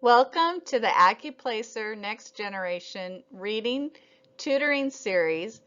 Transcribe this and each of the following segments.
Welcome to the Accuplacer Next-Generation Reading Tutoring Series.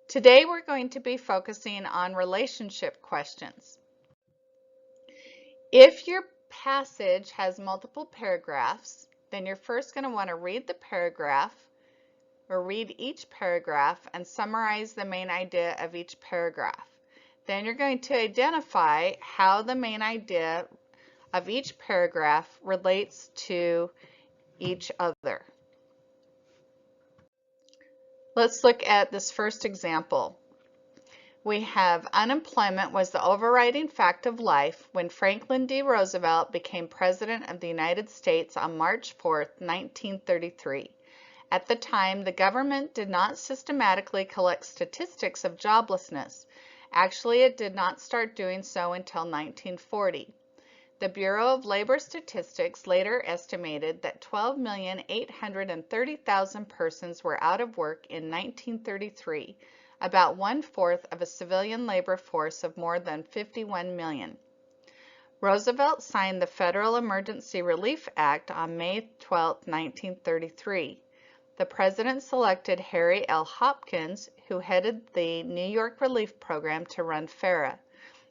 Today we're going to be focusing on relationship questions. If your passage has multiple paragraphs, then you're first going to want to read the paragraph or read each paragraph and summarize the main idea of each paragraph. Then you're going to identify how the main idea of each paragraph relates to each other. Let's look at this first example. We have unemployment was the overriding fact of life when Franklin D. Roosevelt became President of the United States on March 4, 1933. At the time, the government did not systematically collect statistics of joblessness. Actually, it did not start doing so until 1940. The Bureau of Labor Statistics later estimated that 12,830,000 persons were out of work in 1933, about 1/4 of a civilian labor force of more than 51 million. Roosevelt signed the Federal Emergency Relief Act on May 12, 1933. The president selected Harry L. Hopkins, who headed the New York Relief Program, to run FARA.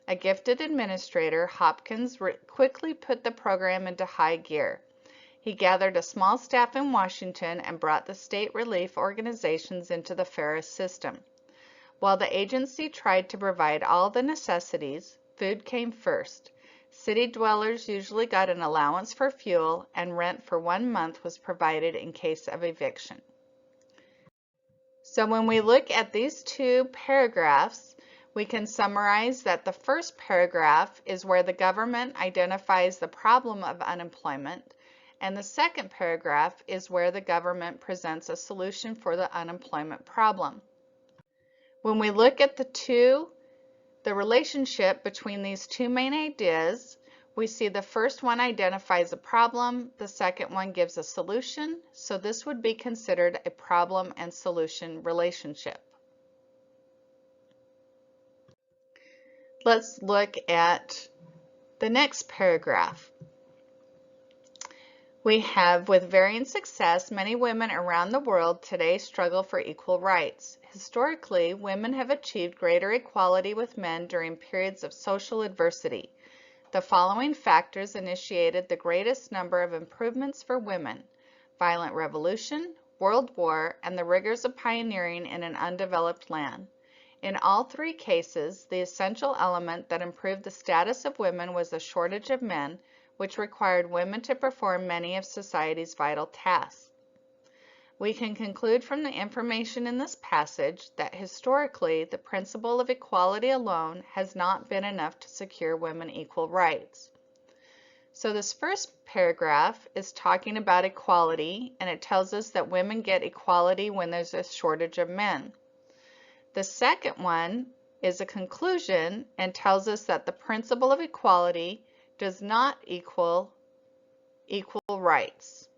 A gifted administrator, Hopkins quickly put the program into high gear. He gathered a small staff in Washington and brought the state relief organizations into the FARA system. While the agency tried to provide all the necessities, food came first. City dwellers usually got an allowance for fuel, and rent for 1 month was provided in case of eviction. So when we look at these two paragraphs, we can summarize that the first paragraph is where the government identifies the problem of unemployment, and the second paragraph is where the government presents a solution for the unemployment problem. When we look at the relationship between these two main ideas, we see the first one identifies a problem, the second one gives a solution, so this would be considered a problem and solution relationship. Let's look at the next paragraph. We have, with varying success, many women around the world today struggle for equal rights. Historically, women have achieved greater equality with men during periods of social adversity. The following factors initiated the greatest number of improvements for women: violent revolution, world war, and the rigors of pioneering in an undeveloped land. In all three cases, the essential element that improved the status of women was a shortage of men, which required women to perform many of society's vital tasks. We can conclude from the information in this passage that historically, the principle of equality alone has not been enough to secure women equal rights. So this first paragraph is talking about equality, and it tells us that women get equality when there's a shortage of men. The second one is a conclusion and tells us that the principle of equality does not equal equal rights.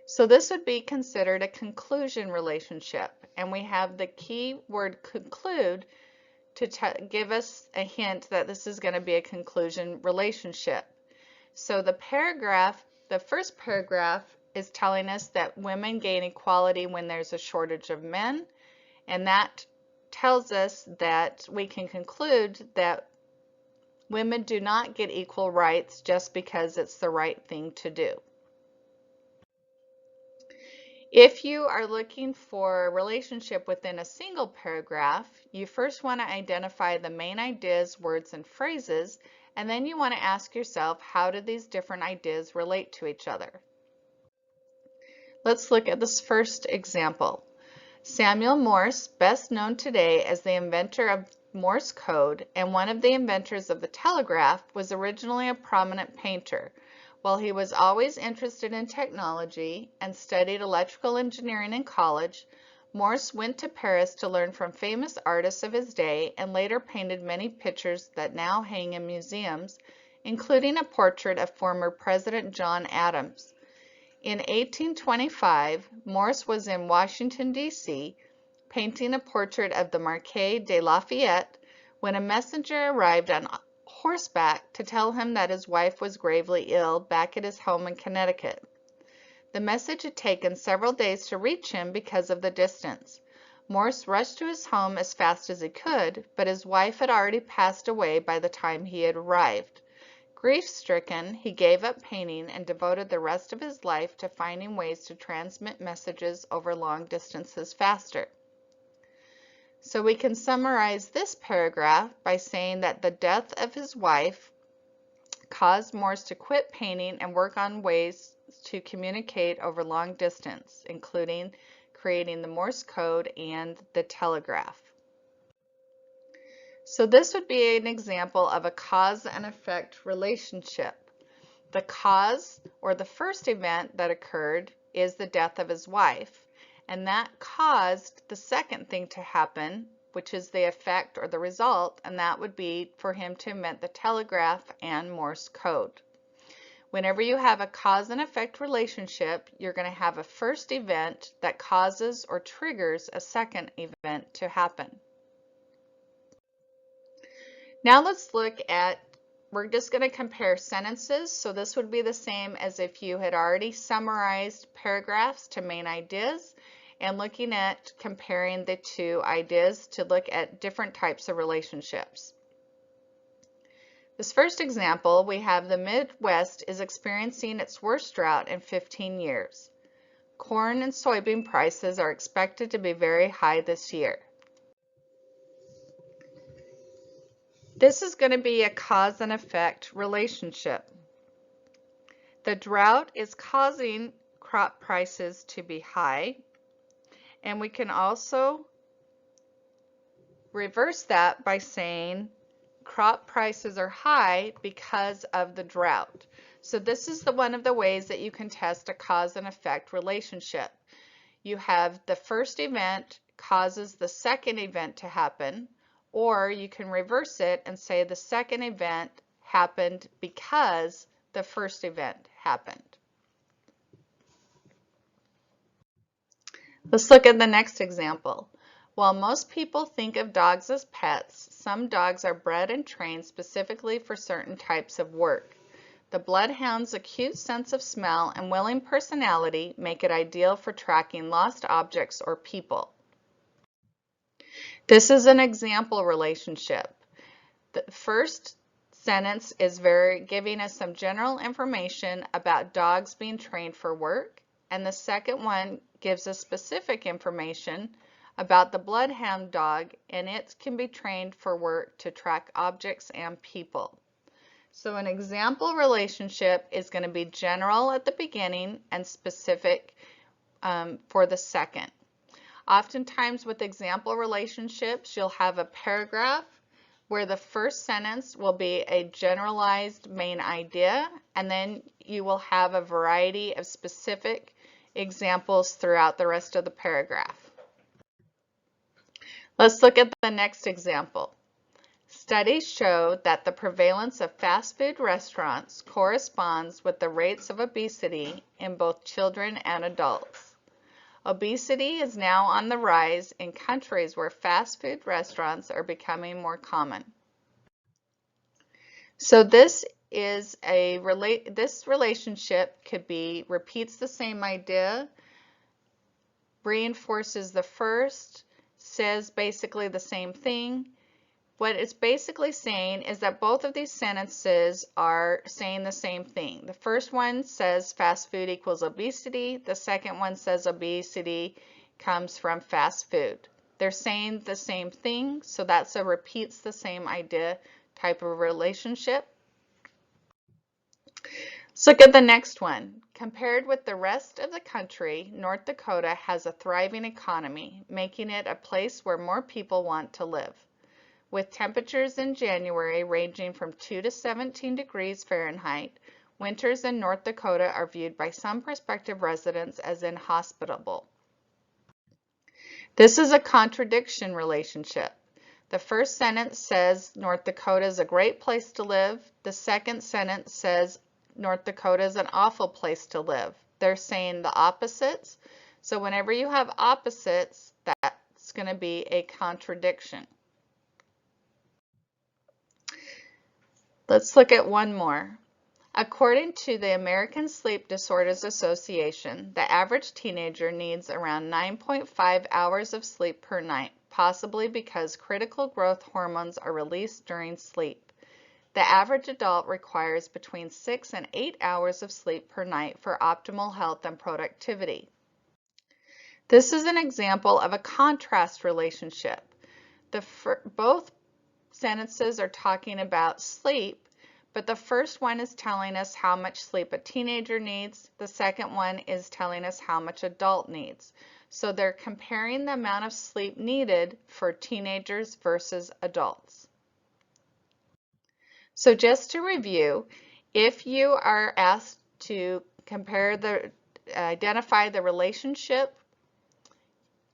So this would be considered a conclusion relationship, and we have the key word conclude to give us a hint that this is going to be a conclusion relationship. So the first paragraph is telling us that women gain equality when there's a shortage of men. And that tells us that we can conclude that women do not get equal rights just because it's the right thing to do. If you are looking for a relationship within a single paragraph, you first want to identify the main ideas, words, and phrases, and then you want to ask yourself, how do these different ideas relate to each other? Let's look at this first example. Samuel Morse, best known today as the inventor of Morse code and one of the inventors of the telegraph, was originally a prominent painter. While he was always interested in technology and studied electrical engineering in college, Morse went to Paris to learn from famous artists of his day and later painted many pictures that now hang in museums, including a portrait of former President John Adams. In 1825, Morse was in Washington, D.C., painting a portrait of the Marquis de Lafayette when a messenger arrived on horseback to tell him that his wife was gravely ill back at his home in Connecticut. The message had taken several days to reach him because of the distance. Morse rushed to his home as fast as he could, but his wife had already passed away by the time he had arrived. Grief-stricken, he gave up painting and devoted the rest of his life to finding ways to transmit messages over long distances faster. So we can summarize this paragraph by saying that the death of his wife caused Morse to quit painting and work on ways to communicate over long distance, including creating the Morse code and the telegraph. So this would be an example of a cause and effect relationship. The cause, or the first event that occurred, is the death of his wife, and that caused the second thing to happen, which is the effect or the result, and that would be for him to invent the telegraph and Morse code. Whenever you have a cause and effect relationship, you're going to have a first event that causes or triggers a second event to happen. Now let's look at, we're just going to compare sentences. So this would be the same as if you had already summarized paragraphs to main ideas, and looking at comparing the two ideas to look at different types of relationships. This first example, we have the Midwest is experiencing its worst drought in 15 years. Corn and soybean prices are expected to be very high this year. This is going to be a cause and effect relationship. The drought is causing crop prices to be high, and we can also reverse that by saying crop prices are high because of the drought. So this is one of the ways that you can test a cause and effect relationship. You have the first event causes the second event to happen, or you can reverse it and say the second event happened because the first event happened. Let's look at the next example. While most people think of dogs as pets, some dogs are bred and trained specifically for certain types of work. The bloodhound's acute sense of smell and willing personality make it ideal for tracking lost objects or people. This is an example relationship. The first sentence is giving us some general information about dogs being trained for work, and the second one gives us specific information about the bloodhound dog, and it can be trained for work to track objects and people. So an example relationship is going to be general at the beginning and specific for the second. Oftentimes with example relationships, you'll have a paragraph where the first sentence will be a generalized main idea, and then you will have a variety of specific examples throughout the rest of the paragraph. Let's look at the next example. Studies show that the prevalence of fast food restaurants corresponds with the rates of obesity in both children and adults. Obesity is now on the rise in countries where fast food restaurants are becoming more common. So this is this relationship could be repeats the same idea, reinforces the first, says basically the same thing. What it's basically saying is that both of these sentences are saying the same thing. The first one says fast food equals obesity. The second one says obesity comes from fast food. They're saying the same thing, so that's a repeats the same idea type of relationship. Let's look at the next one. Compared with the rest of the country, North Dakota has a thriving economy, making it a place where more people want to live. With temperatures in January ranging from 2 to 17 degrees Fahrenheit, winters in North Dakota are viewed by some prospective residents as inhospitable. This is a contradiction relationship. The first sentence says North Dakota is a great place to live. The second sentence says North Dakota is an awful place to live. They're saying the opposites. So whenever you have opposites, that's going to be a contradiction. Let's look at one more. According to the American Sleep Disorders Association, the average teenager needs around 9.5 hours of sleep per night, possibly because critical growth hormones are released during sleep. The average adult requires between 6 and 8 hours of sleep per night for optimal health and productivity. This is an example of a contrast relationship. Both sentences are talking about sleep, but the first one is telling us how much sleep a teenager needs. The second one is telling us how much adult needs. So they're comparing the amount of sleep needed for teenagers versus adults. So just to review, if you are asked to identify the relationship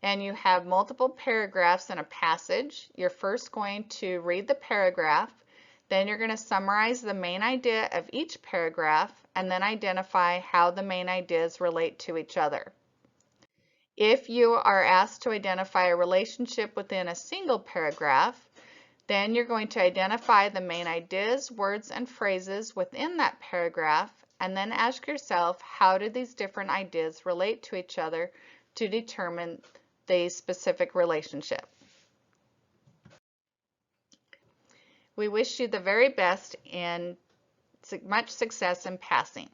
and you have multiple paragraphs in a passage, you're first going to read the paragraph, then you're going to summarize the main idea of each paragraph and then identify how the main ideas relate to each other. If you are asked to identify a relationship within a single paragraph, then you're going to identify the main ideas, words, and phrases within that paragraph, and then ask yourself, how do these different ideas relate to each other to determine the specific relationship? We wish you the very best and much success in passing.